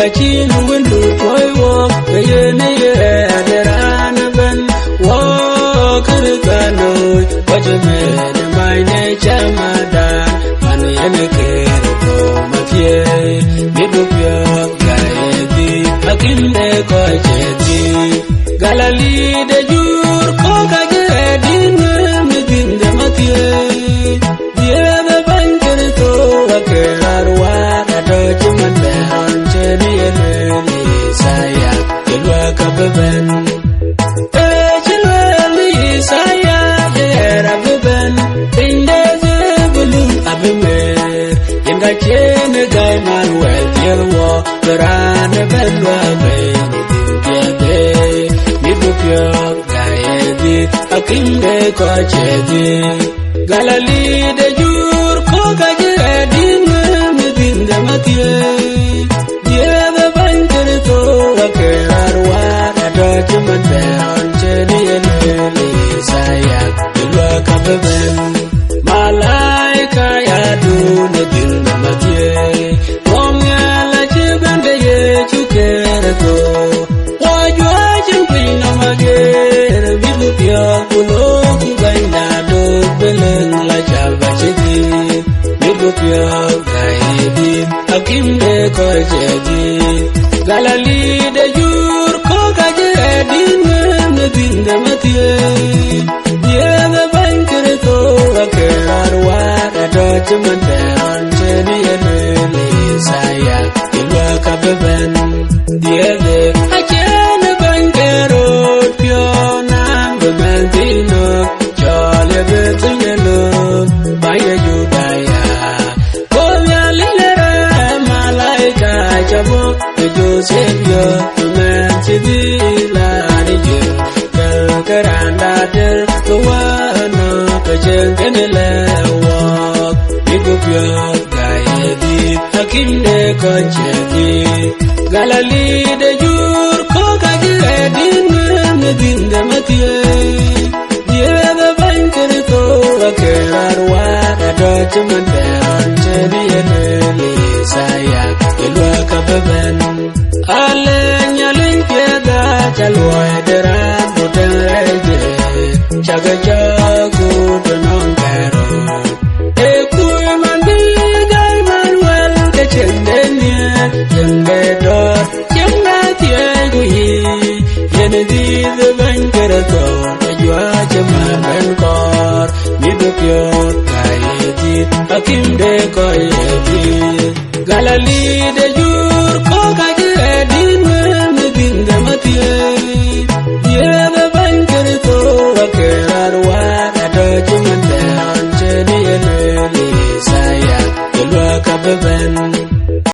Kachin windu toy walk, kayene yederan ben. Walk rikano, wajamed my nature madan. Manu yene kero matye, midupyo gaedi, akinde kocheti. Galali de jur koka jedin, midinde matye. Diebe bankerito wakerarwa, adochuman Saya Jelwa kabeben Jelwa saya Jera beben Indeze bulu abimer Yenga chene gai manuel Jelwa Berane belwa beni Diebe Midupyo gaedi Akinde kochedi Galali de jur koka jedin Midinde matye Malaika ya dune dinna matye Wongala chibende ye chukereko Wajwa chimpina magere Bidupya kuloku gaina Dobeleng la chaba chedi Bidupya gaidi Akimde kochedi Galali de jur koka jedin Nedinde matye Diebe bankerito wakerarwa Adochuman chedi enele saya Ilwa kabeben Diebe achene bankero Piona bebentino Chole betunyelo Baya judaya Komya lilere Malaika chabo Joseph Mentidila Nijo Karanda der Kawana Kajengenele Walk Midupyo Gaedi Akinde Kochedi Galali de jur Koka jedin Nedinde matye Diebe bankerito Wakerarwa Adochuman chedi enele saya Ilwa kabeben Ale Nhialic Waa Chalwa deran Butereje Chaga chagu Benongero Ekui mandi Gai manuel Kechendenya Jenge dot Jenga tiegui Yene dide bankerito Najwa jemanen kor Midupyo Gaedi Akimde koyedi Galali de jur koka jedin Nedinde matye Diebe bankerito wakerarwa Adochuman chedi enele saya Jelwa kabeben